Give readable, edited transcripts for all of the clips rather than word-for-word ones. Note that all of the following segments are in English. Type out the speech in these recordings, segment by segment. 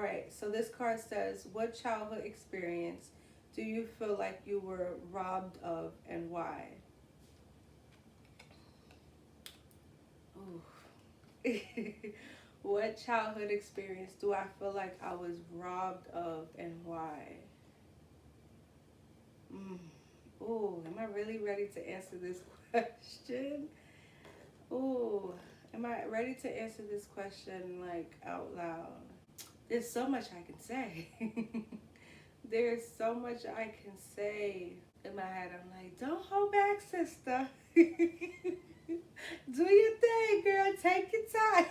right, so this card says, what childhood experience do you feel like you were robbed of and why? Ooh. What childhood experience do I feel like I was robbed of and why? Mm. Ooh, am I really ready to answer this question? Ooh, am I ready to answer this question like out loud? There's so much I can say. There's so much I can say. In my head, I'm like, don't hold back, sister. Do your thing, girl. Take your time.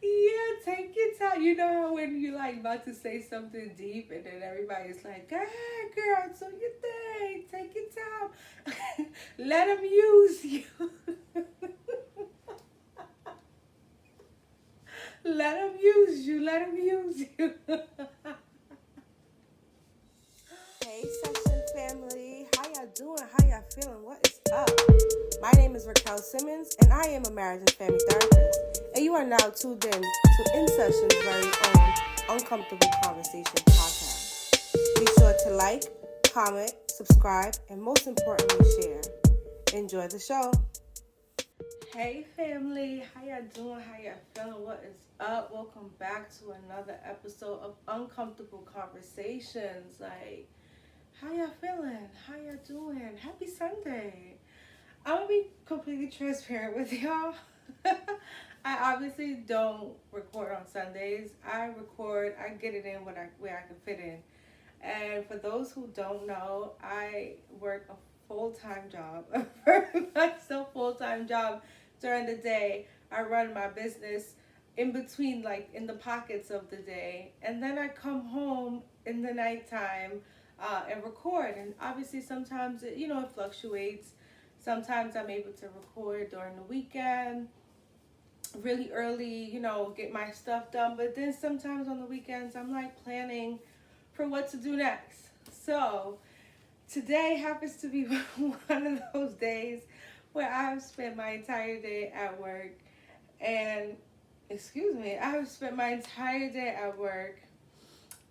Yeah, take your time. You know how when you like about to say something deep and then everybody's like, go ahead, girl, do your thing. Take your time. Let them use you. Let them use you. Let them use you. Hey, Session family. How y'all doing? How y'all feeling? What is up? My name is Raquel Simmons, and I am a marriage and family therapist. And you are now tuned in to In Session's very own Uncomfortable Conversation podcast. Be sure to like, comment, subscribe, and most importantly, share. Enjoy the show. Hey family, how y'all doing? How y'all feeling? What is up? Welcome back to another episode of Uncomfortable Conversations. Like, how y'all feeling? How y'all doing? Happy Sunday. I'm gonna be completely transparent with y'all. I obviously don't record on Sundays. I get it in where I can fit in. And for those who don't know, I work a full-time job, a very much so full-time job during the day. I run my business in between, like in the pockets of the day. And then I come home in the nighttime and record. And obviously sometimes, it fluctuates. Sometimes I'm able to record during the weekend, really early, get my stuff done. But then sometimes on the weekends, I'm like planning for what to do next. So today happens to be one of those days where I've spent my entire day at work. And, I have spent my entire day at work.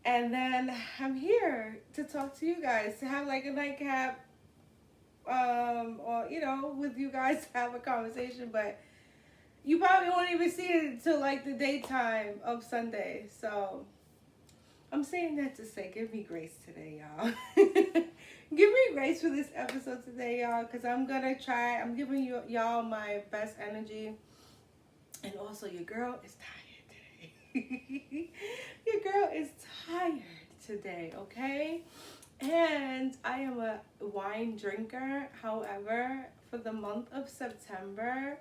And then I'm here to talk to you guys, to have like a nightcap, or, with you guys to have a conversation. But you probably won't even see it until like the daytime of Sunday. So I'm saying that to say, give me grace today, y'all. Give me grace for this episode today, y'all, because I'm giving y'all my best energy. And also, your girl is tired today. Your girl is tired today, okay? And I am a wine drinker. However, for the month of September,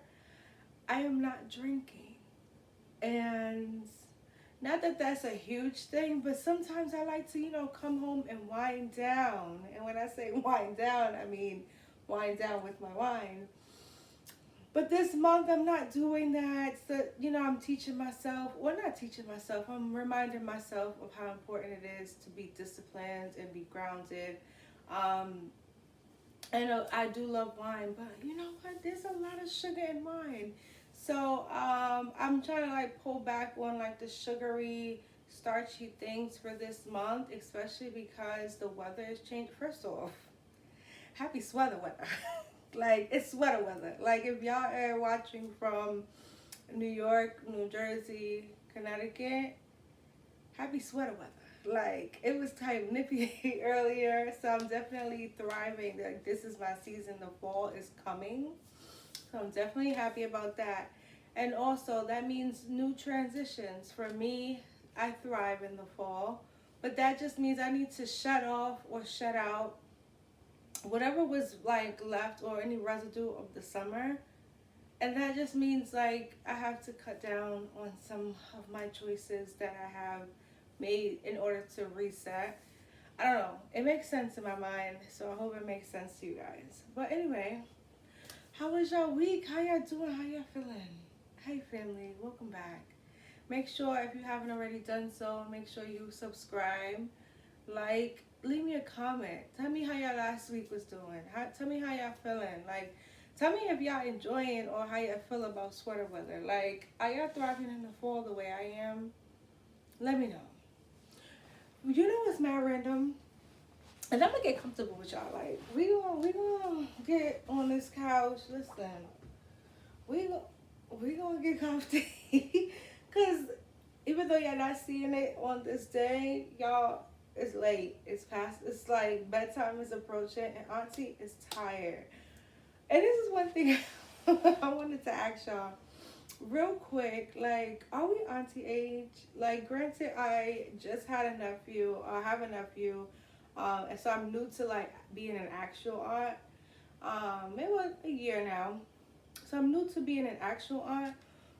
I am not drinking. And not that that's a huge thing, but sometimes I like to, come home and wind down. And when I say wind down, I mean wind down with my wine. But this month I'm not doing that. So, I'm teaching myself, not teaching myself, I'm reminding myself of how important it is to be disciplined and be grounded. And I do love wine, but you know what? There's a lot of sugar in wine. So I'm trying to like pull back on like the sugary, starchy things for this month, especially because the weather has changed. First off, happy sweater weather. Like it's sweater weather. Like if y'all are watching from New York, New Jersey, Connecticut, happy sweater weather. Like it was type nippy earlier, so I'm definitely thriving. Like this is my season. The fall is coming, so I'm definitely happy about that. And also that means new transitions for me. I thrive in the fall, but that just means I need to shut off or shut out whatever was like left or any residue of the summer. And that just means like I have to cut down on some of my choices that I have made in order to reset. I don't know. It makes sense in my mind, so I hope it makes sense to you guys. But anyway, how was your week? How y'all doing? How y'all feeling? Hey family, welcome back. Make sure if you haven't already done so, make sure you subscribe, leave me a comment. Tell me how y'all last week was doing. Tell me how y'all feeling. Like, Tell me if y'all enjoying or how y'all feel about sweater weather. Like, are y'all thriving in the fall the way I am? Let me know. You know what's mad random? And I'm gonna get comfortable with y'all. Like, we gonna get on this couch. Listen, we we gonna get comfy. Cause even though y'all not seeing it on this day, y'all, it's late. It's past. It's like bedtime is approaching, and Auntie is tired. And this is one thing I wanted to ask y'all real quick. Like, are we Auntie age? Like, granted, I just had a nephew. I have a nephew, and so I'm new to like being an actual aunt. Maybe like a year now. So I'm new to being an actual aunt.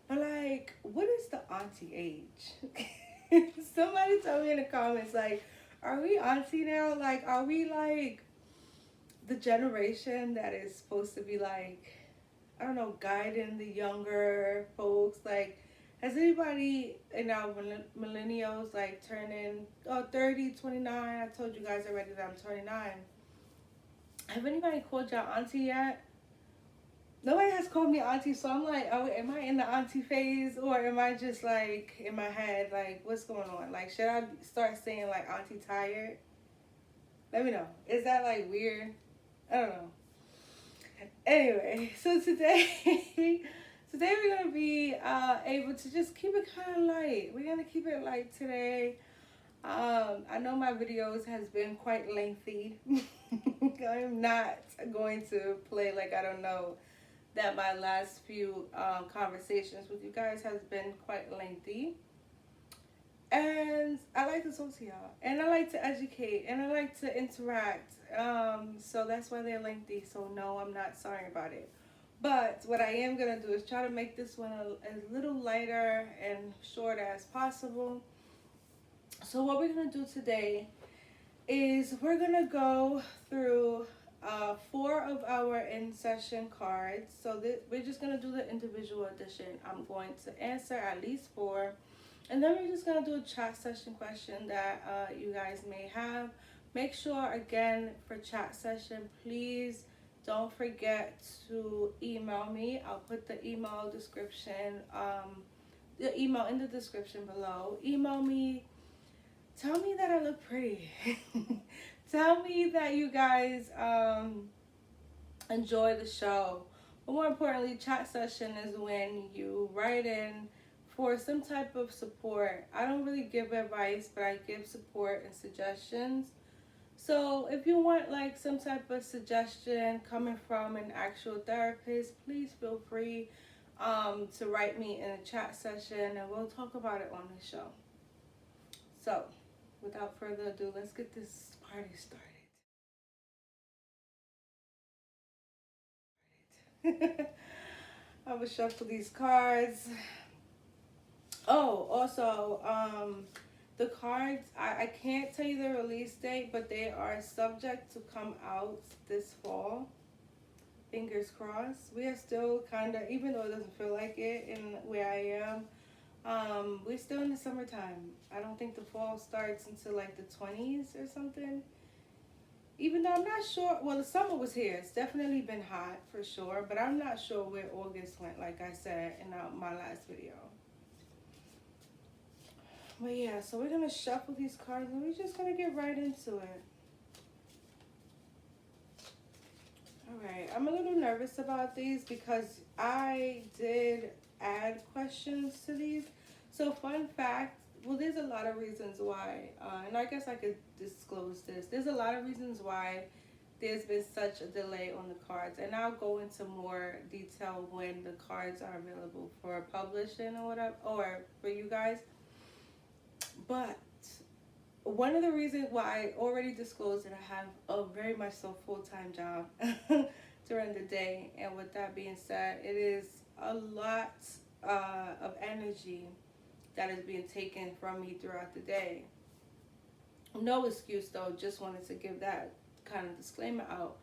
But like, what is the auntie age? Somebody tell me in the comments, like, are we auntie now? Like, are we like the generation that is supposed to be like, I don't know, guiding the younger folks? Like, has anybody in our millennials like turning 30, 29? I told you guys already that I'm 29. Have anybody called y'all auntie yet? Nobody has called me auntie, so I'm like, oh, am I in the auntie phase, or am I just like in my head, like, what's going on? Like, should I start saying like auntie tired? Let me know. Is that like weird? I don't know. Anyway, so today, today we're gonna be able to just keep it kind of light. We're gonna keep it light today. I know my videos has been quite lengthy. I'm not going to play like I don't know that my last few conversations with you guys has been quite lengthy. And I like to talk to y'all. And I like to educate. And I like to interact. So that's why they're lengthy. So no, I'm not sorry about it. But what I am going to do is try to make this one a little lighter and short as possible. So what we're going to do today is we're going to go through 4 of our in-session cards. So we're just going to do the individual edition. I'm going to answer at least 4. And then we're just going to do a chat session question that you guys may have. Make sure, again, for chat session, please don't forget to email me. I'll put the email description, the email in the description below. Email me. Tell me that I look pretty. Tell me that you guys enjoy the show. But more importantly, chat session is when you write in for some type of support. I don't really give advice, but I give support and suggestions. So if you want like some type of suggestion coming from an actual therapist, please feel free to write me in a chat session and we'll talk about it on the show. So without further ado, let's get this party started. I will shuffle these cards. Oh, also, the cards, I can't tell you the release date, but they are subject to come out this fall. Fingers crossed. We are still kind of, even though it doesn't feel like it in where I am, we're still in the summertime. I don't think the fall starts until like the 20s or something. Even though I'm not sure, well, the summer was here. It's definitely been hot for sure, but I'm not sure where August went, like I said in my last video. But yeah, so we're going to shuffle these cards and we're just going to get right into it. Alright, I'm a little nervous about these because I did add questions to these. So fun fact, well there's a lot of reasons why, and I guess I could disclose this. There's a lot of reasons why there's been such a delay on the cards. And I'll go into more detail when the cards are available for publishing or whatever, or for you guys. But one of the reasons why I already disclosed that I have a very much so full-time job during the day, and with that being said, it is a lot of energy that is being taken from me throughout the day. No excuse though, just wanted to give that kind of disclaimer out.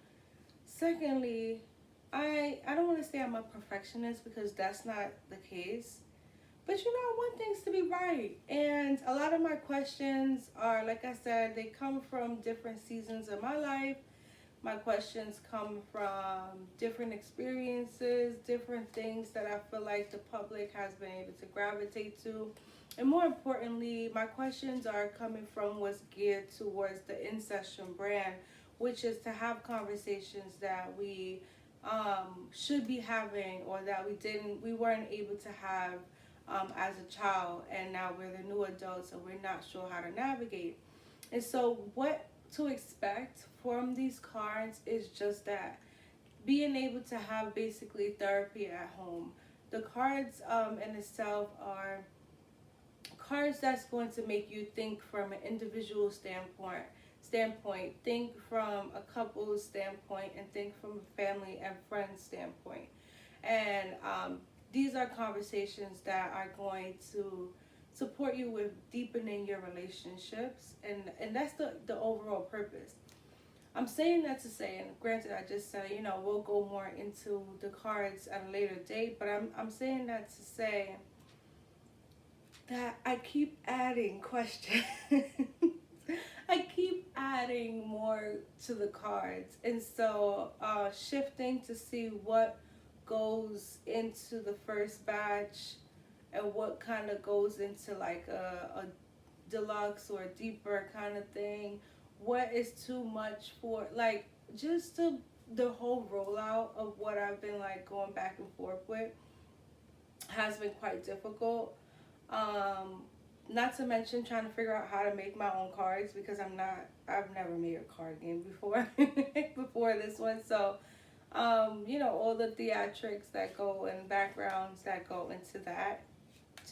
Secondly, I don't want to say I'm a perfectionist because that's not the case. But you know, I want things to be right. And a lot of my questions are, like I said, they come from different seasons of my life, My questions come from different experiences, different things that I feel like the public has been able to gravitate to. And more importantly, my questions are coming from what's geared towards the In Session brand, which is to have conversations that we should be having, or that we weren't able to have as a child, and now we're the new adults and we're not sure how to navigate. And so, what to expect from these cards is just that, being able to have basically therapy at home. The cards in itself are cards that's going to make you think from an individual standpoint, think from a couple's standpoint, and think from a family and friends standpoint. And these are conversations that are going to support you with deepening your relationships, and that's the overall purpose. I'm saying that to say, and granted, I just said, we'll go more into the cards at a later date, but I'm saying that to say that I keep adding questions. I keep adding more to the cards. And so shifting to see what goes into the first batch and what kind of goes into like a deluxe or a deeper kind of thing. What is too much for, like, just the whole rollout of what I've been like going back and forth with has been quite difficult. Um, Not to mention trying to figure out how to make my own cards, because I've never made a card game before before this one. So, all the theatrics that go and backgrounds that go into that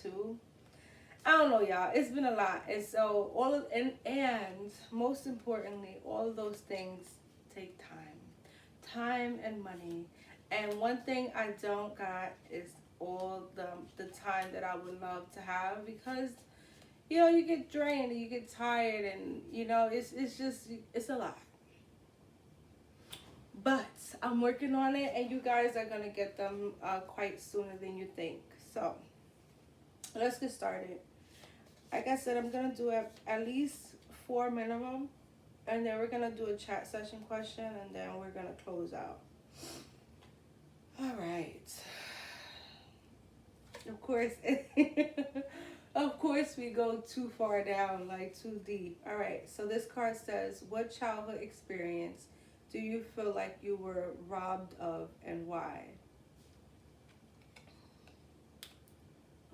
too. I don't know, y'all. It's been a lot, and so and most importantly, all of those things take time and money. And one thing I don't got is all the time that I would love to have, because you get drained and you get tired, and it's just it's a lot. But I'm working on it, and you guys are gonna get them quite sooner than you think. So let's get started. Like I said, I'm gonna do at least 4 minimum, and then we're gonna do a chat session question, and then we're gonna close out. All right. Of course, of course, we go too far down, like too deep. All right. So this card says, "What childhood experience do you feel like you were robbed of, and why?"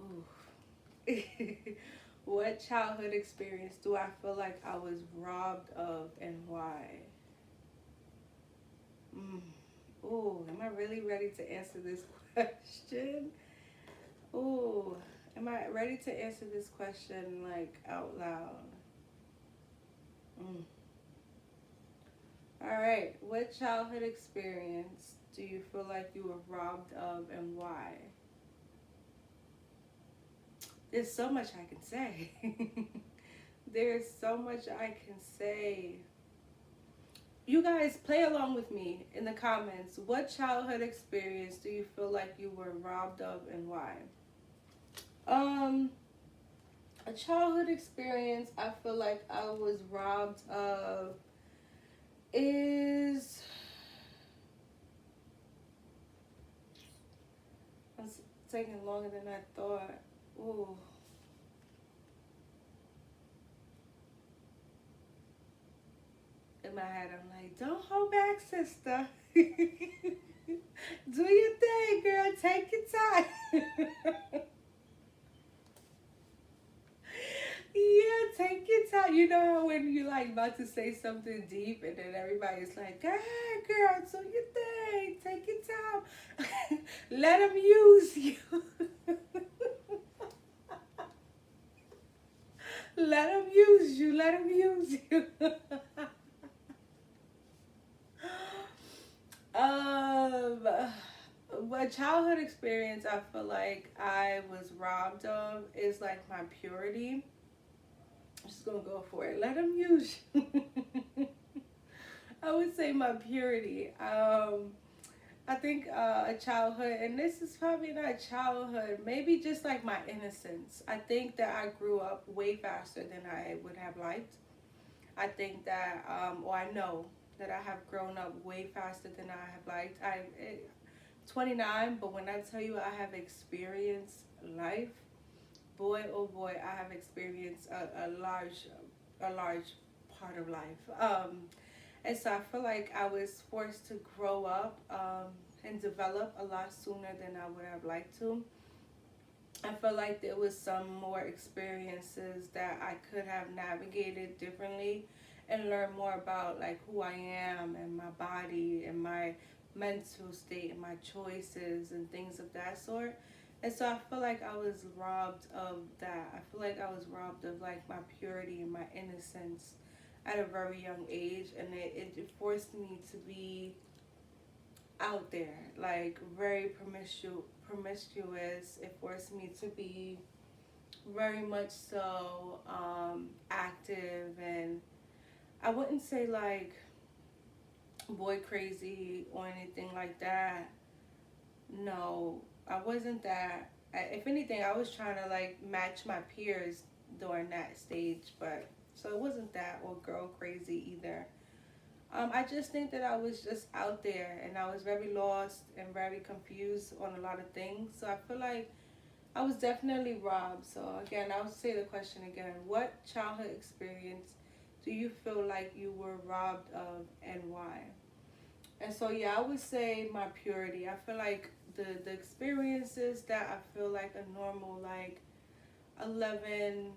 Ooh. What childhood experience do I feel like I was robbed of, and why? Ooh, am I really ready to answer this question? Ooh, am I ready to answer this question like out loud? All right, what childhood experience do you feel like you were robbed of, and why? There's so much I can say. There's so much I can say. You guys play along with me in the comments. What childhood experience do you feel like you were robbed of, and why? A childhood experience I feel like I was robbed of is, it's taking longer than I thought. Ooh. In my head, I'm like, don't hold back, sister. Do your thing, girl. Take your time. Yeah, take your time. You know how when you like about to say something deep, and then everybody's like, "Go ahead, girl, do your thing. Take your time. Let them use you. Let them use you. Let them use you." um, a childhood experience I feel like I was robbed of is like my purity. I'm just gonna go for it. Let them use you. I would say my purity. I think a childhood, and this is probably not childhood, maybe just like my innocence. I think that I grew up way faster than I would have liked. I think that, or I know that I have grown up way faster than I have liked. 29, but when I tell you I have experienced life, boy oh boy, I have experienced a large part of life. And so I feel like I was forced to grow up and develop a lot sooner than I would have liked to. I feel like there was some more experiences that I could have navigated differently and learn more about like who I am and my body and my mental state and my choices and things of that sort. And so I feel like I was robbed of that. I feel like I was robbed of like my purity and my innocence at a very young age, and it forced me to be out there, like very promiscuous. It forced me to be very much so active, and I wouldn't say like boy crazy or anything like that. No, I wasn't that. If anything, I was trying to like match my peers during that stage, but so it wasn't that or girl crazy either. I just think that I was just out there and I was very lost and very confused on a lot of things. So I feel like I was definitely robbed. So again, I'll say the question again. What childhood experience do you feel like you were robbed of and why? And so yeah, I would say my purity. I feel like the experiences that I feel like a normal like 11-year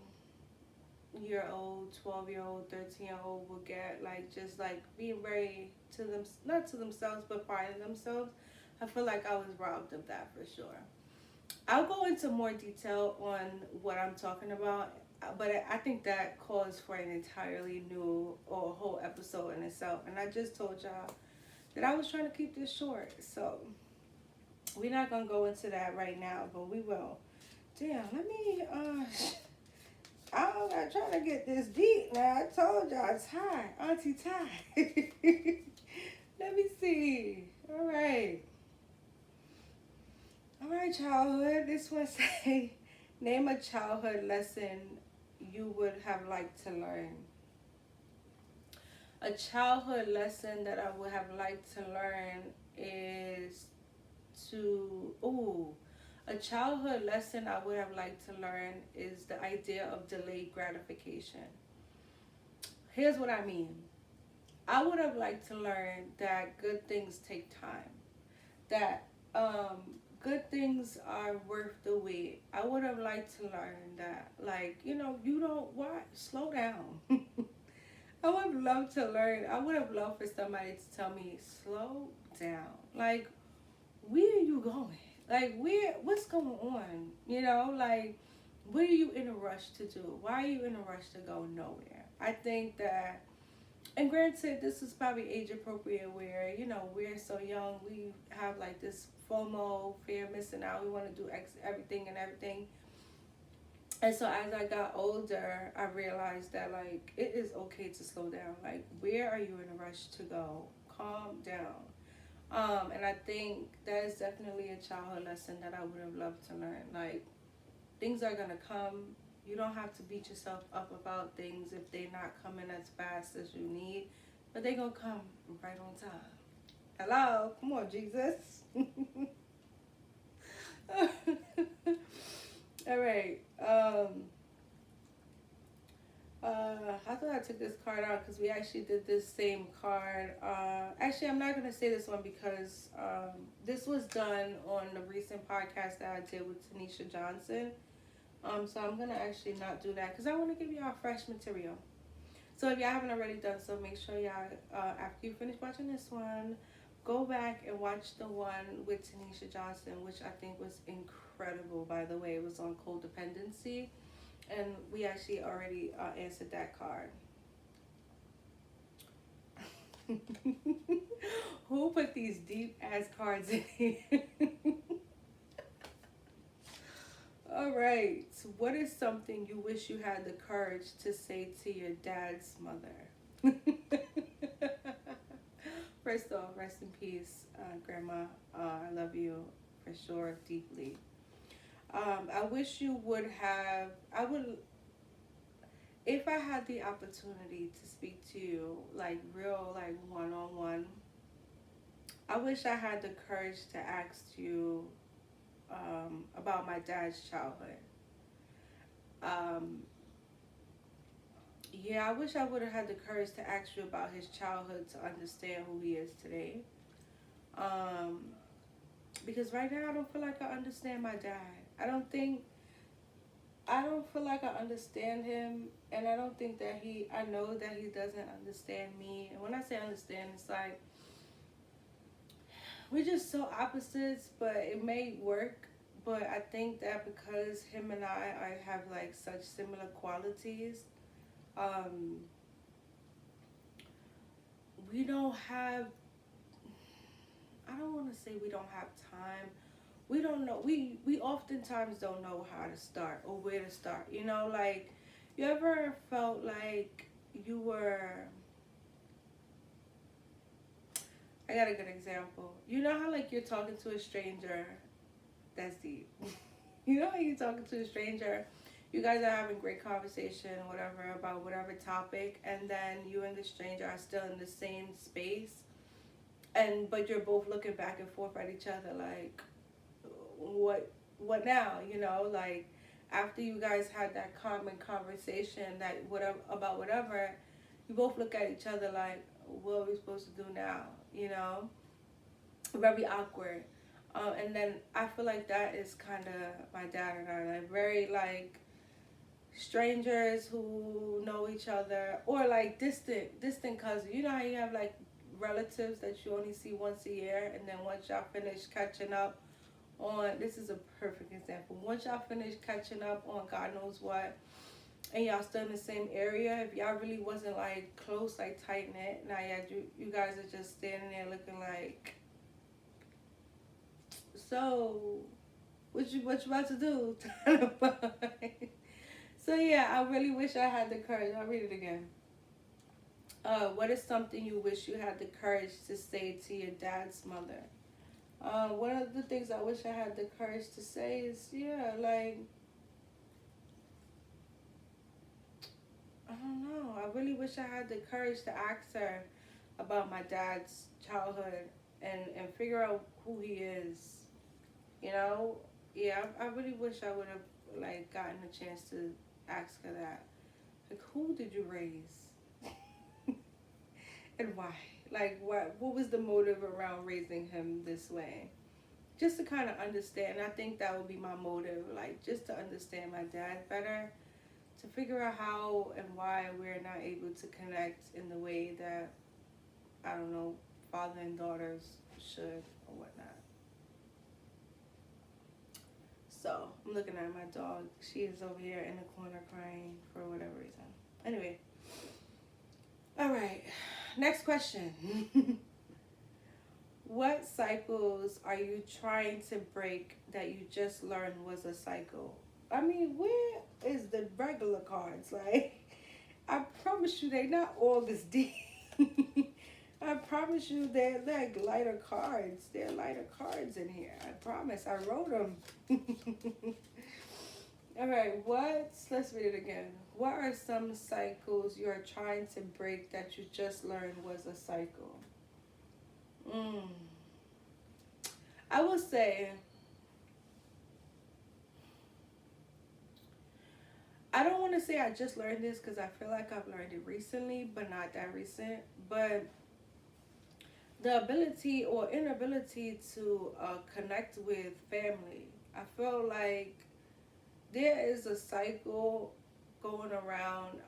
old, 12-year old, 13-year old will get, like just like being very to them, not to themselves but finding themselves. I feel like I was robbed of that for sure. I'll go into more detail on what I'm talking about, but I think that calls for an entirely new or a whole episode in itself. And I just told y'all that I was trying to keep this short, so we're not gonna go into that right now, but we will. Damn, let me I'm not trying to get this deep now. I told y'all it's high. Auntie Ty. Let me see. All right. All right, childhood. This one say, name a childhood lesson you would have liked to learn. A childhood lesson that I would have liked to learn is a childhood lesson I would have liked to learn is the idea of delayed gratification. Here's what I mean. I would have liked to learn that good things take time. That good things are worth the wait. I would have liked to learn that, like, you don't, why? Slow down. I would have loved to learn. I would have loved for somebody to tell me, slow down. Like, where are you going? Like, what's going on? Like, what are you in a rush to do? Why are you in a rush to go nowhere? I think that, and granted, this is probably age appropriate where, we're so young, we have like this FOMO, fear of missing out. We want to do everything and everything. And so as I got older, I realized that like it is okay to slow down. Like, where are you in a rush to go? Calm down. And I think that is definitely a childhood lesson that I would have loved to learn. Like, things are gonna come. You don't have to beat yourself up about things if they're not coming as fast as you need, but they're gonna come right on time. Hello, come on, Jesus. All right. I thought I took this card out because we actually did this same card. Actually, I'm not going to say this one because this was done on the recent podcast that I did with Tanisha Johnson. So I'm going to actually not do that because I want to give y'all fresh material. So if y'all haven't already done so, make sure y'all, after you finish watching this one, go back and watch the one with Tanisha Johnson, which I think was incredible, by the way. It was on codependency. And we actually already answered that card. Who put these deep ass cards in here? All right. So what is something you wish you had the courage to say to your dad's mother? First off, rest in peace, Grandma. I love you for sure, deeply. I wish you would have. if I had the opportunity to speak to you like real, like one on one, I wish I had the courage to ask you about my dad's childhood. Um, yeah, I wish I would have had the courage to ask you about his childhood to understand who he is today. Um, because right now I don't feel like I understand my dad. I don't feel like I understand him, and I don't think that I know that he doesn't understand me. And when I say understand, it's like we're just so opposites, but it may work. But I think that because him and I have like such similar qualities, um, we don't have, I don't want to say we don't have time. We don't know, we oftentimes don't know how to start or where to start. You know, like, you ever felt like you were, I got a good example. You know how like you're talking to a stranger, that's deep. You know how you're talking to a stranger, you guys are having great conversation, whatever, about whatever topic, and then you and the stranger are still in the same space, and but you're both looking back and forth at each other like, what now? You know, like, after you guys had that common conversation, that whatever, about whatever, you both look at each other like, what are we supposed to do now? You know, very awkward. And then I feel like that is kind of my dad and I, like, very like strangers who know each other, or like distant cousins. You know how you have like relatives that you only see once a year, and then once y'all finish catching up on, this is a perfect example, once y'all finish catching up on God knows what, and y'all still in the same area, if y'all really wasn't like close, like tight knit, now you guys are just standing there looking like, so what you about to do? So yeah, I really wish I had the courage. I'll read it again. What is something you wish you had the courage to say to your dad's mother? One of the things I wish I had the courage to say is, yeah, like, I don't know. I really wish I had the courage to ask her about my dad's childhood, and figure out who he is. You know, yeah, I really wish I would have like gotten a chance to ask her that. Like, who did you raise, and why? Like, what was the motive around raising him this way? Just to kind of understand. I think that would be my motive, like, just to understand my dad better, to figure out how and why we're not able to connect in the way that, I don't know, father and daughters should or whatnot. So I'm looking at my dog. She is over here in the corner crying for whatever reason. Anyway, all right. Next question. What cycles are you trying to break that you just learned was a cycle? I mean, where is the regular cards? Like, I promise you, they not all this deep. I promise you, they're like lighter cards. They're lighter cards in here. I promise. I wrote them. All right, let's read it again. What are some cycles you're trying to break that you just learned was a cycle? Mm. I will say, I don't want to say I just learned this because I feel like I've learned it recently, but not that recent. But the ability or inability to connect with family. I feel like there is a cycle going around,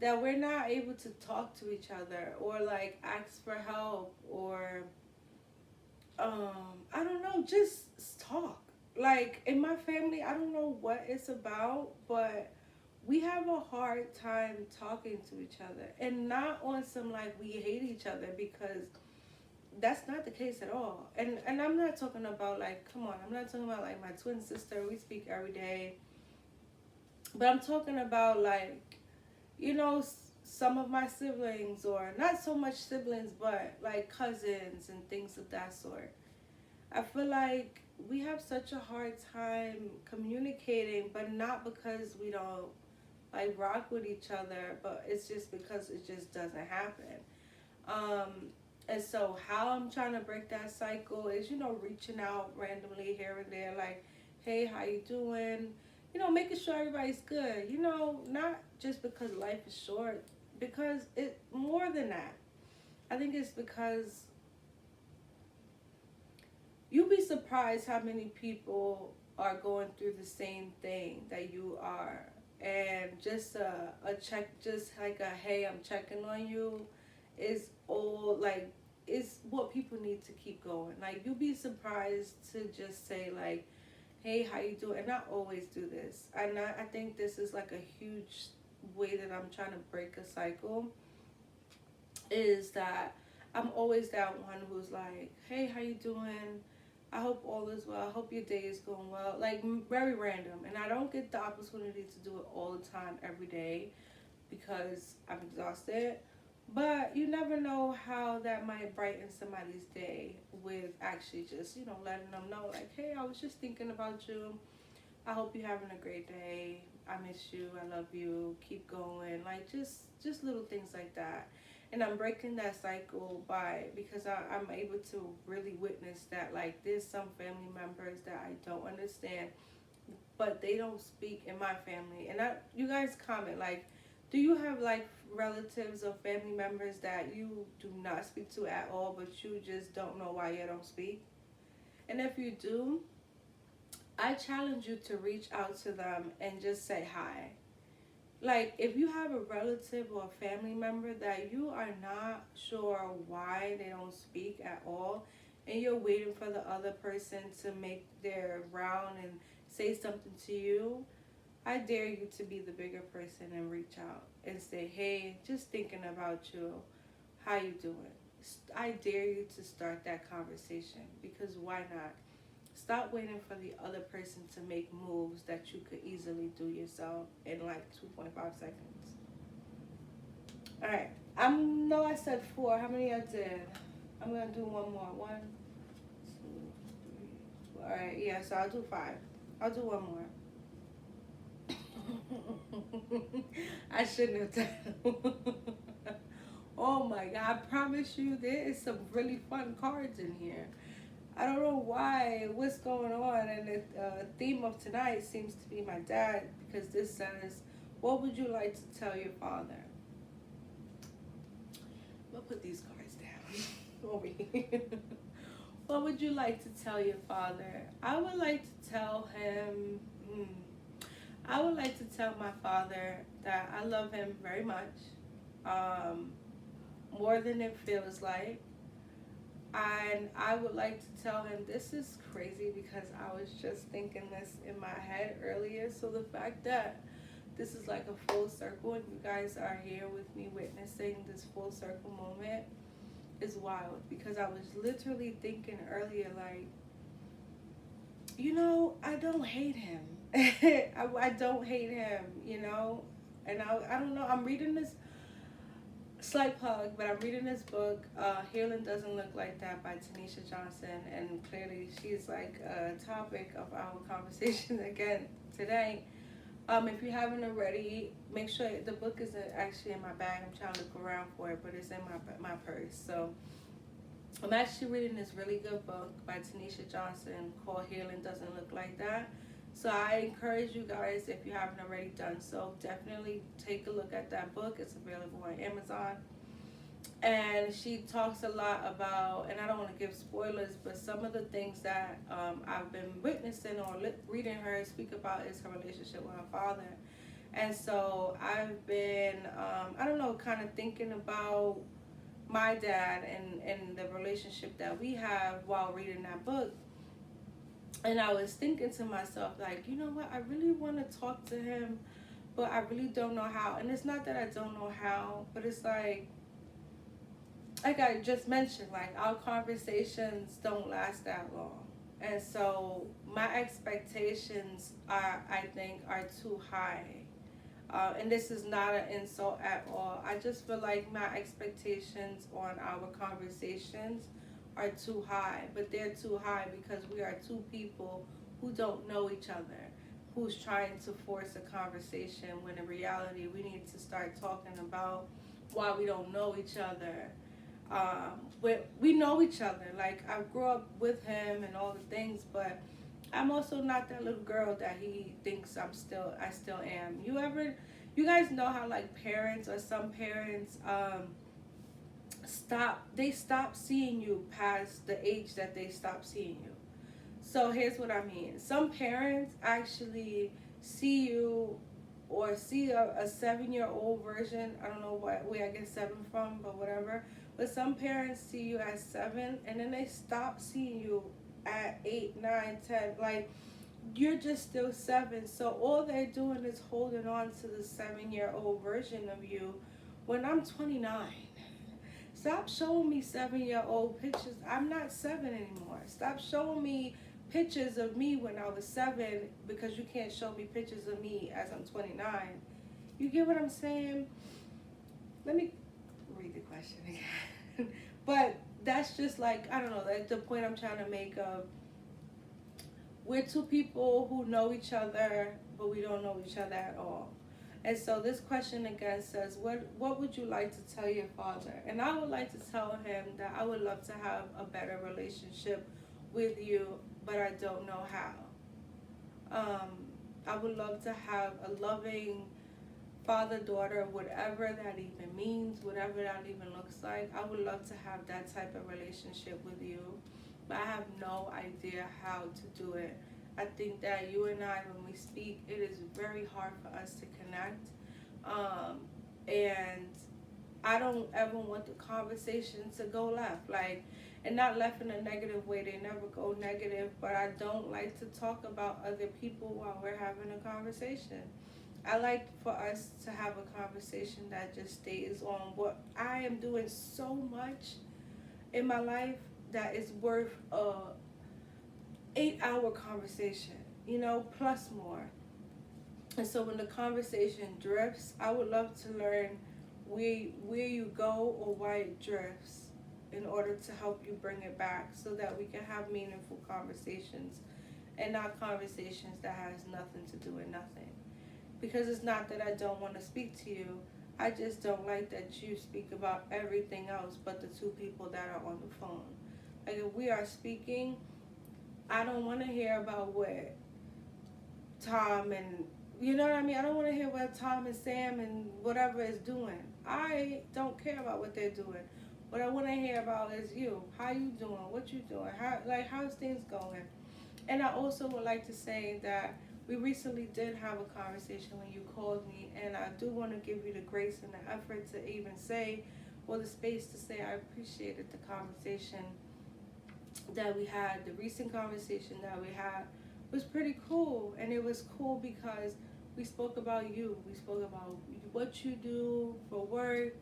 that we're not able to talk to each other or like ask for help, or I don't know, just talk. Like, in my family, I don't know what it's about, but we have a hard time talking to each other, and not on some like we hate each other, because that's not the case at all. And I'm not talking about like, come on, I'm not talking about like my twin sister, we speak every day, but I'm talking about like, you know, some of my siblings, or not so much siblings, but like cousins and things of that sort. I feel like we have such a hard time communicating, but not because we don't like rock with each other, but it's just because it just doesn't happen. Um, and so how I'm trying to break that cycle is, reaching out randomly here and there, like, hey, how you doing? Making sure everybody's good. Not just because life is short, because it more than that. I think it's because you'll be surprised how many people are going through the same thing that you are. And just a check, just like a hey, I'm checking on you, is all like, is what people need to keep going. Like, you'll be surprised to just say, like, hey, how you doing? And I always do this. And I think this is like a huge way that I'm trying to break a cycle, is that I'm always that one who's like, hey, how you doing? I hope all is well. I hope your day is going well. Like, very random. And I don't get the opportunity to do it all the time, every day, because I'm exhausted. But you never know how that might brighten somebody's day with actually just, letting them know, like, hey, I was just thinking about you. I hope you're having a great day. I miss you. I love you. Keep going. Like, just little things like that. And I'm breaking that cycle because I'm able to really witness that, like, there's some family members that I don't understand, but they don't speak in my family. And you guys comment, like, do you have like relatives or family members that you do not speak to at all, but you just don't know why you don't speak? And if you do, I challenge you to reach out to them and just say hi. Like, if you have a relative or a family member that you are not sure why they don't speak at all, and you're waiting for the other person to make their round and say something to you, I dare you to be the bigger person and reach out and say, hey, just thinking about you. How you doing? I dare you to start that conversation, because why not? Stop waiting for the other person to make moves that you could easily do yourself in like 2.5 seconds. All right. I said 4. How many I did? I'm gonna do one more. 1, 2, 3. All right. Yeah. So I'll do 5. I'll do one more. I shouldn't have done. Oh my God! I promise you, there is some really fun cards in here. I don't know what's going on, and the theme of tonight seems to be my dad, because this says, what would you like to tell your father? I'm going to put these cards down over here. What would you like to tell your father? I would like to tell him, I would like to tell my father that I love him very much, um, more than it feels like. And I would like to tell him, this is crazy because I was just thinking this in my head earlier. So the fact that this is like a full circle and you guys are here with me witnessing this full circle moment is wild, because I was literally thinking earlier, like, I don't hate him. I don't hate him, and I don't know. I'm reading this slight plug, but I'm reading this book, Healing Doesn't Look Like That by Tanisha Johnson, and clearly she's like a topic of our conversation again today. If you haven't already, make sure the book is actually in my bag. I'm trying to look around for it, but it's in my purse. So I'm actually reading this really good book by Tanisha Johnson called Healing Doesn't Look Like That. So I encourage you guys, if you haven't already done so, definitely take a look at that book. It's available on Amazon. And she talks a lot about, and I don't want to give spoilers, but some of the things that I've been witnessing or reading her speak about is her relationship with her father. And so I've been, I don't know, kind of thinking about my dad and the relationship that we have while reading that book. And I was thinking to myself, like, you know what, I really want to talk to him, but I really don't know how. And it's not that I don't know how, but it's like I just mentioned, like, our conversations don't last that long. And so my expectations I think, are too high. And this is not an insult at all. I just feel like my expectations on our conversations are too high, but they're too high because we are two people who don't know each other. who's trying to force a conversation when in reality we need to start talking about why we don't know each other. But we know each other. Like, I grew up with him and all the things, but I'm also not that little girl that he thinks I still am. You guys know how, like, parents or some parents, they stop seeing you past the age that they stop seeing you. So here's what I mean. Some parents actually see you or see a 7-year-old version. I don't know where I get 7 from, but whatever. But some parents see you at 7 and then they stop seeing you at 8, 9, 10. Like, you're just still 7. So all they're doing is holding on to the 7-year-old version of you when I'm 29. Stop showing me 7-year-old pictures. I'm not 7 anymore. Stop showing me pictures of me when I was 7 because you can't show me pictures of me as I'm 29. You get what I'm saying? Let me read the question again. But that's just like, I don't know, like the point I'm trying to make of we're two people who know each other, but we don't know each other at all. And so this question again says, what would you like to tell your father? And I would like to tell him that I would love to have a better relationship with you, but I don't know how. I would love to have a loving father-daughter, whatever that even means, whatever that even looks like. I would love to have that type of relationship with you, but I have no idea how to do it. I think that you and I, when we speak, it is very hard for us to connect. And I don't ever want the conversation to go left. Like, and not left in a negative way. They never go negative, but I don't like to talk about other people while we're having a conversation. I like for us to have a conversation that just stays on what I am doing so much in my life that is worth a 8-hour conversation, plus more. And so when the conversation drifts, I would love to learn where you go or why it drifts in order to help you bring it back so that we can have meaningful conversations and not conversations that has nothing to do with nothing. Because it's not that I don't want to speak to you. I just don't like that you speak about everything else but the two people that are on the phone. Like, if we are speaking, I don't want to hear about what Tom and, you know what I mean? I don't want to hear what Tom and Sam and whatever is doing. I don't care about what they're doing. What I want to hear about is you. How you doing? What you doing? How's things going? And I also would like to say that we recently did have a conversation when you called me, and I do want to give you the grace and the effort to even say, or the space to say I appreciated the conversation that we had. The recent conversation that we had was pretty cool, and it was cool because we spoke about you. We spoke about what you do for work.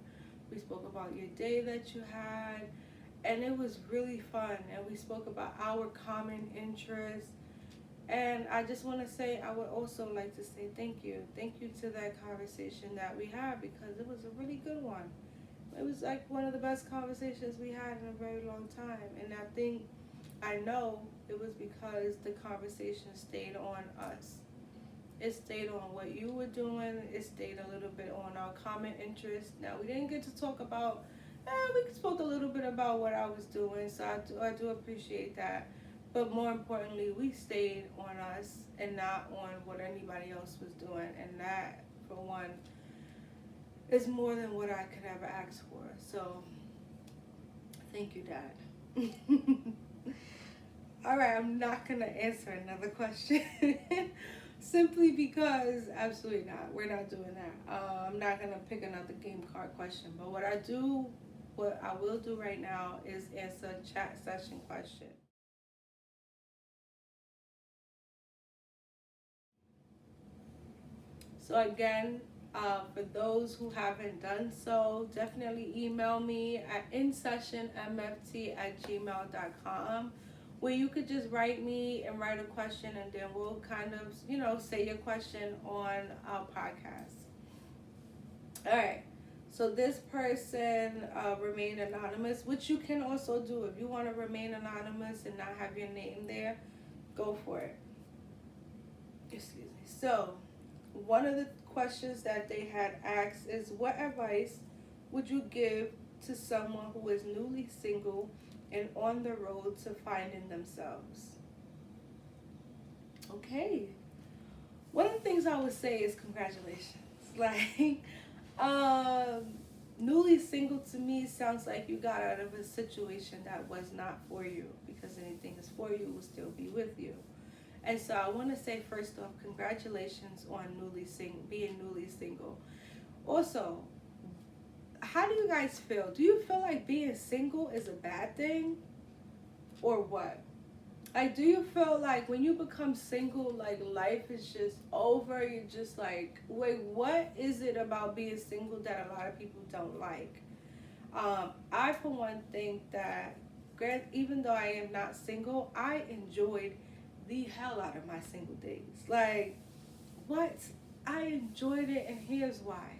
We spoke about your day that you had, and it was really fun. And we spoke about our common interests. And I just want to say, I would also like to say thank you. Thank you to that conversation that we had because it was a really good one. It was like one of the best conversations we had in a very long time. And I know it was because the conversation stayed on us. It stayed on what you were doing. It stayed a little bit on our common interests. Now, we didn't get to talk about, we spoke a little bit about what I was doing, so I do appreciate that. But more importantly, we stayed on us and not on what anybody else was doing. And that, for one, is more than what I could ever ask for. So, thank you, Dad. All right, I'm not going to answer another question. Simply because, absolutely not. We're not doing that. I'm not going to pick another game card question. But what I will do right now is answer chat session question. So again, for those who haven't done so, definitely email me at insessionmft@gmail.com, where you could just write me and write a question, and then we'll kind of, say your question on our podcast. All right. So this person remain anonymous, which you can also do. If you want to remain anonymous and not have your name there, go for it. Excuse me. So, one of the questions that they had asked is, what advice would you give to someone who is newly single and on the road to finding themselves? Okay. One of the things I would say is congratulations. Like, um, newly single to me sounds like you got out of a situation that was not for you, because anything is for you will still be with you. And so I want to say first off, congratulations on being newly single. Also, how do you guys feel? Do you feel like being single is a bad thing, or what? Like, do you feel like when you become single, like life is just over? You're just like, wait, what is it about being single that a lot of people don't like? I, for one, think that, even though I am not single, I enjoyed the hell out of my single days. Like, what? I enjoyed it, and here's why.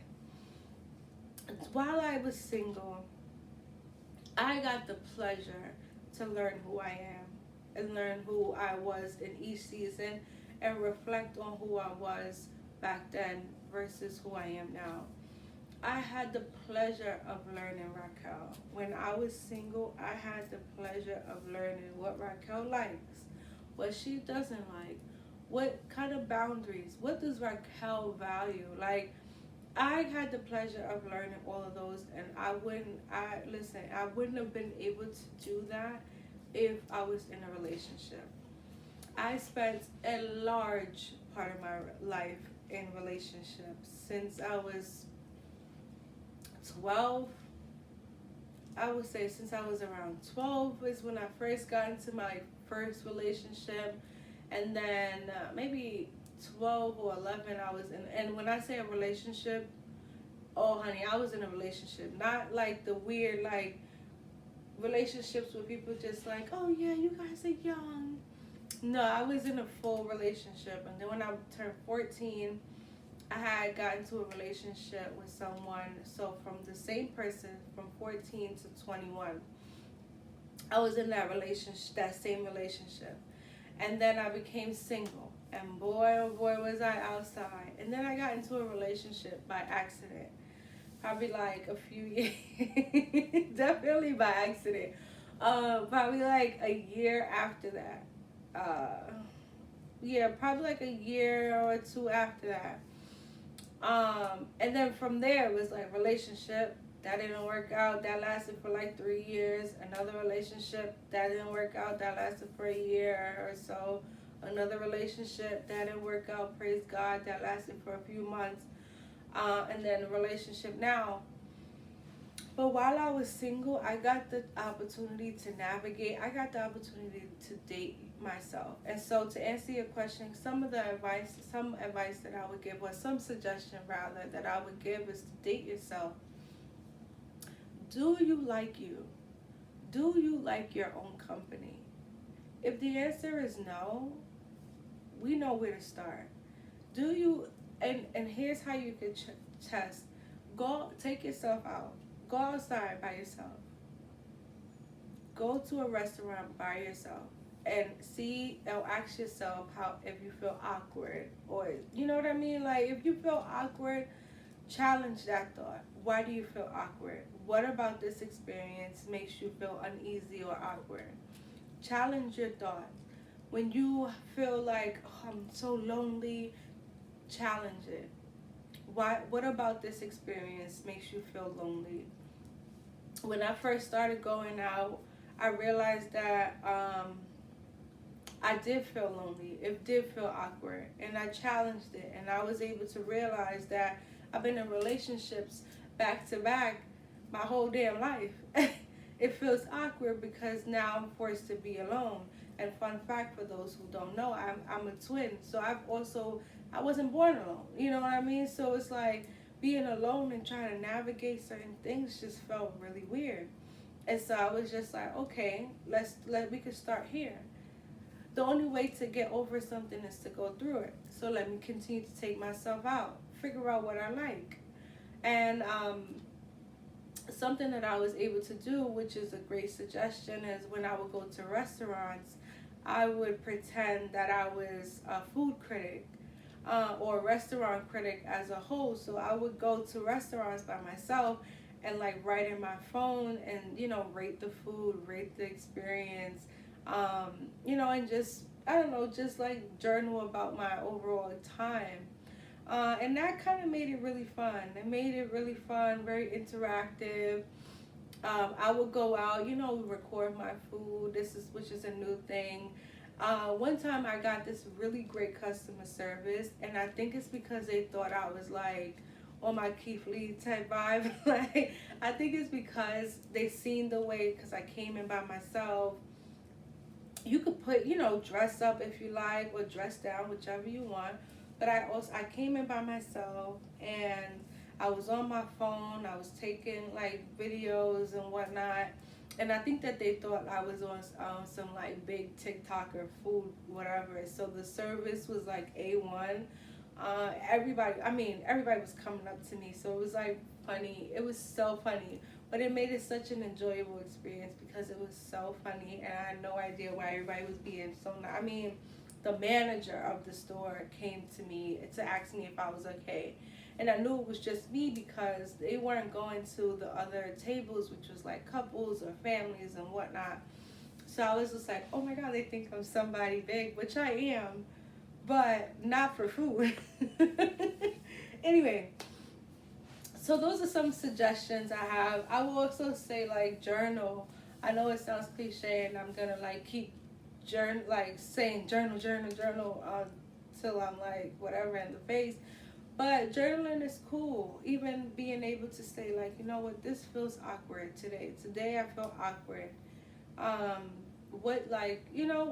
While I was single, I got the pleasure to learn who I am and learn who I was in each season and reflect on who I was back then versus who I am now. I had the pleasure of learning Raquel. When I was single, I had the pleasure of learning what Raquel likes, what she doesn't like, what kind of boundaries, what does Raquel value. Like, I had the pleasure of learning all of those, and I wouldn't have been able to do that if I was in a relationship. I spent a large part of my life in relationships since I was 12. I would say since I was around 12 is when I first got into my first relationship, and then maybe 12 or 11 I was in. And when I say a relationship, oh honey, I was in a relationship, not like the weird like relationships where people just like, oh yeah, you guys are young. No, I was in a full relationship, and then when I turned 14, I had gotten into a relationship with someone. So from the same person, from 14 to 21, I was in that same relationship. And then I became single, and boy, oh boy, was I outside. And then I got into a relationship by accident, probably like a few years, definitely by accident. Probably like a year after that. Yeah, probably like a year or two after that. And then from there it was like relationship that didn't work out. That lasted for like 3 years. Another relationship that didn't work out. That lasted for a year or so. Another relationship that didn't work out. Praise God. That lasted for a few months. And then a relationship now. But while I was single, I got the opportunity to navigate. I got the opportunity to date myself. And so to answer your question, some advice that I would give, or some suggestion rather, that I would give is to date yourself. Do you like you? Do you like your own company? If the answer is no, we know where to start. Do you, and here's how you can test. Go, take yourself out. Go outside by yourself. Go to a restaurant by yourself and see, or ask yourself how, if you feel awkward, or you know what I mean? Like, if you feel awkward, challenge that thought. Why do you feel awkward? What about this experience makes you feel uneasy or awkward? Challenge your thought. When you feel like, oh, I'm so lonely, challenge it. What about this experience makes you feel lonely? When I first started going out, I realized that I did feel lonely. It did feel awkward. And I challenged it. And I was able to realize that I've been in relationships back to back my whole damn life. It feels awkward because now I'm forced to be alone. And fun fact for those who don't know, I'm a twin. So I wasn't born alone. You know what I mean? So it's like being alone and trying to navigate certain things just felt really weird. And so I was just like, okay, we could start here. The only way to get over something is to go through it. So let me continue to take myself out, figure out what I like. And something that I was able to do, which is a great suggestion, is when I would go to restaurants, I would pretend that I was a food critic. or restaurant critic as a whole. So I would go to restaurants by myself and like write in my phone and rate the food, rate the experience, and just I don't know, just like journal about my overall time. And that kind of made it really fun. It made it really fun, very interactive. I would go out, record my food. Which is a new thing. One time I got this really great customer service, and I think it's because they thought I was like on my Keith Lee type vibe. Like, I think it's because they seen the way, because I came in by myself. You could put, dress up if you like, or dress down, whichever you want. But I came in by myself, and I was on my phone. I was taking like videos and whatnot, and I think that they thought I was on some like big TikToker food whatever. So the service was like A1. Everybody was coming up to me, so it was like funny. It was so funny, but it made it such an enjoyable experience because it was so funny, and I had no idea why everybody was being so. The manager of the store came to me to ask me if I was okay, and I knew it was just me because they weren't going to the other tables, which was like couples or families and whatnot. So I was just like, oh my god, they think I'm somebody big, which I am, but not for food. Anyway, so those are some suggestions I have. I will also say like journal. I know it sounds cliche, and I'm gonna like keep saying journal till I'm like whatever in the face. But journaling is cool. Even being able to say like, you know what, this feels awkward today. Today I feel awkward.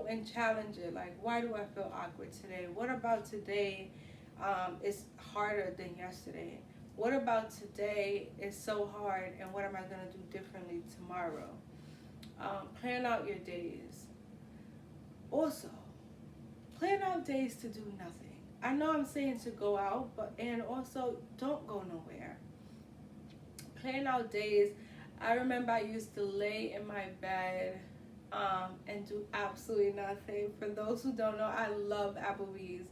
And challenge it. Like, why do I feel awkward today? What about today is harder than yesterday? What about today is so hard, and what am I going to do differently tomorrow? Plan out your days. Also, plan out days to do nothing. I know I'm saying to go out, and also don't go nowhere. Plan out days. I remember I used to lay in my bed and do absolutely nothing. For those who don't know, I love Applebee's.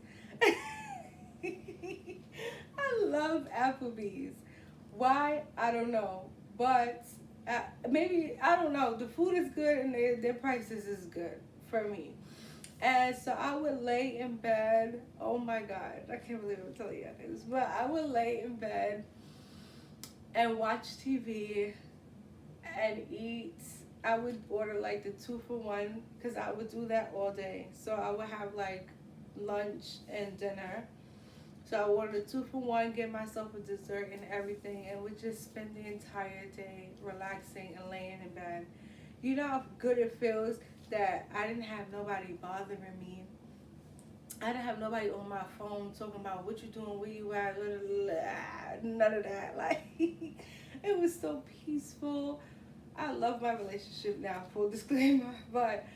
I love Applebee's. Why? I don't know. But maybe, I don't know. The food is good, and their prices is good for me. And so I would lay in bed. Oh my God. I can't believe I'm telling you this. But I would lay in bed and watch TV and eat. I would order like the 2-for-1 because I would do that all day. So I would have like lunch and dinner. So I ordered a 2-for-1, get myself a dessert and everything, and would just spend the entire day relaxing and laying in bed. You know how good it feels that I didn't have nobody bothering me. I didn't have nobody on my phone talking about what you doing, where you at, blah, blah, blah. None of that. Like, it was so peaceful. I love my relationship now, full disclaimer. But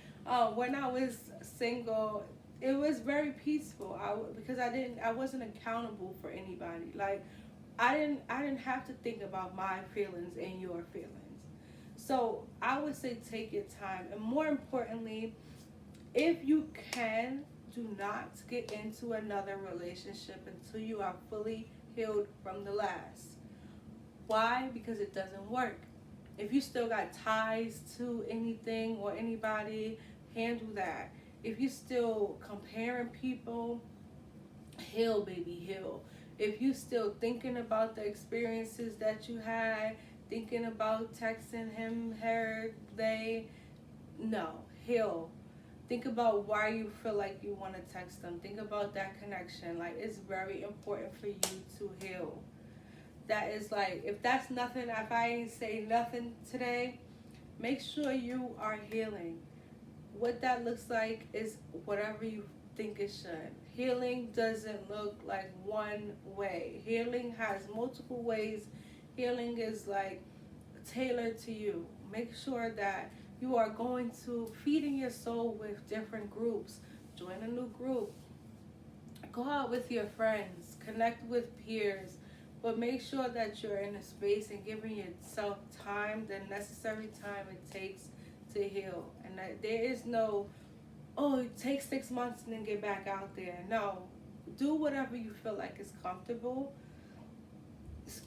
when I was single, it was very peaceful. Because I wasn't accountable for anybody. Like, I didn't have to think about my feelings and your feelings. So I would say take your time, and more importantly, if you can, do not get into another relationship until you are fully healed from the last. Why? Because it doesn't work. If you still got ties to anything or anybody, handle that. If you still comparing people, heal, baby, heal. If you still thinking about the experiences that you had, thinking about texting him, her, they, no, heal. Think about why you feel like you want to text them. Think about that connection. Like, it's very important for you to heal. That is like, if that's nothing, if I ain't say nothing today, make sure you are healing. What that looks like is whatever you think it should. Healing doesn't look like one way. Healing has multiple ways. Healing is like tailored to you. Make sure that you are going to feeding your soul with different groups. Join a new group. Go out with your friends. Connect with peers. But make sure that you're in a space and giving yourself time, the necessary time it takes to heal. And that there is no, oh, take 6 months and then get back out there. No. do whatever you feel like is comfortable.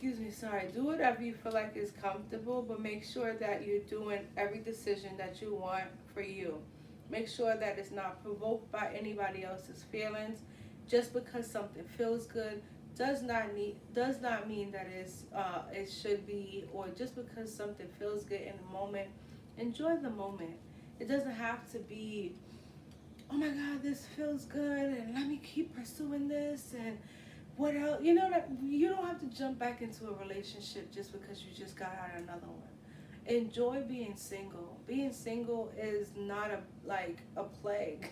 Do whatever you feel like is comfortable, but make sure that you're doing every decision that you want for you. Make sure that it's not provoked by anybody else's feelings. Just because something feels good does not mean that it should be, or just because something feels good in the moment, enjoy the moment. It doesn't have to be, oh my God, this feels good and let me keep pursuing this and what else? That you don't have to jump back into a relationship just because you just got out of another one. Enjoy being single. Being single is not a plague.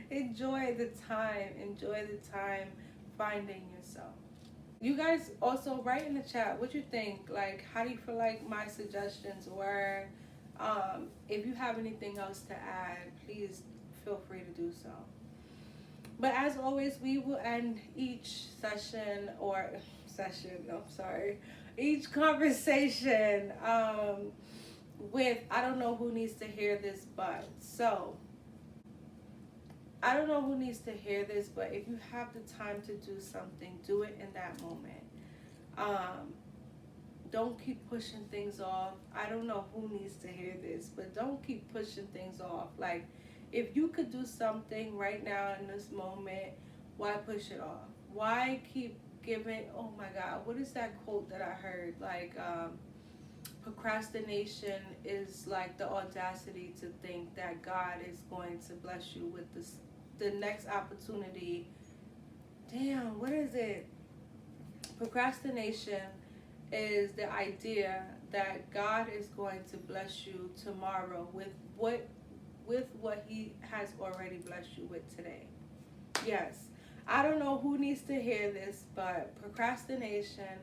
Enjoy the time. Enjoy the time finding yourself. You guys also write in the chat what you think. Like, how do you feel like my suggestions were? If you have anything else to add, please feel free to do so. But as always, we will end each each conversation with, I don't know who needs to hear this, but. So, I don't know who needs to hear this, but if you have the time to do something, do it in that moment. Don't keep pushing things off. I don't know who needs to hear this, but don't keep pushing things off. Like, if you could do something right now in this moment, why push it off? Why keep giving, oh my God, what is that quote that I heard? Like, procrastination is like the audacity to think that God is going to bless you with the next opportunity. Damn, what is it? Procrastination is the idea that God is going to bless you tomorrow with what he has already blessed you with today. Yes. I don't know who needs to hear this, but procrastination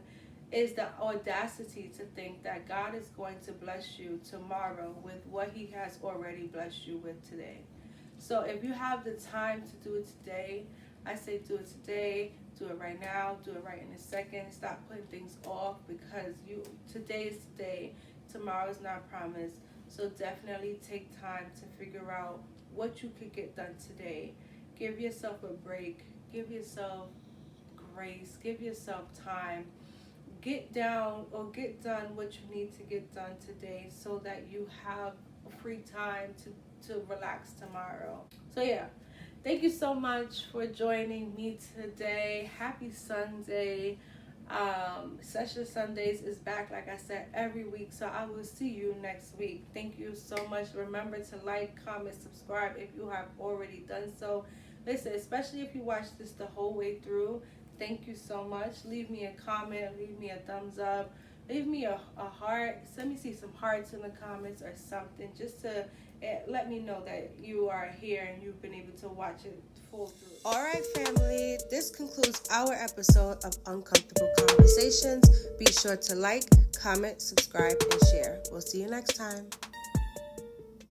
is the audacity to think that God is going to bless you tomorrow with what he has already blessed you with today. So if you have the time to do it today, I say do it today, do it right now, do it right in a second. Stop putting things off, because today is today, tomorrow is not promised. So definitely take time to figure out what you could get done today. Give yourself a break. Give yourself grace. Give yourself time. Get done what you need to get done today so that you have free time to relax tomorrow. So yeah, thank you so much for joining me today. Happy Sunday. Session Sundays is back, like I said, every week. So I will see you next week. Thank you so much. Remember to like, comment, subscribe if you have already done so. Listen, especially if you watched this the whole way through, thank you so much. Leave me a comment, leave me a thumbs up, leave me a heart. Let me see some hearts in the comments or something, just to let me know that you are here and you've been able to watch it full through. All right, family, this concludes our episode of Uncomfortable Conversations. Be sure to like, comment, subscribe, and share. We'll see you next time.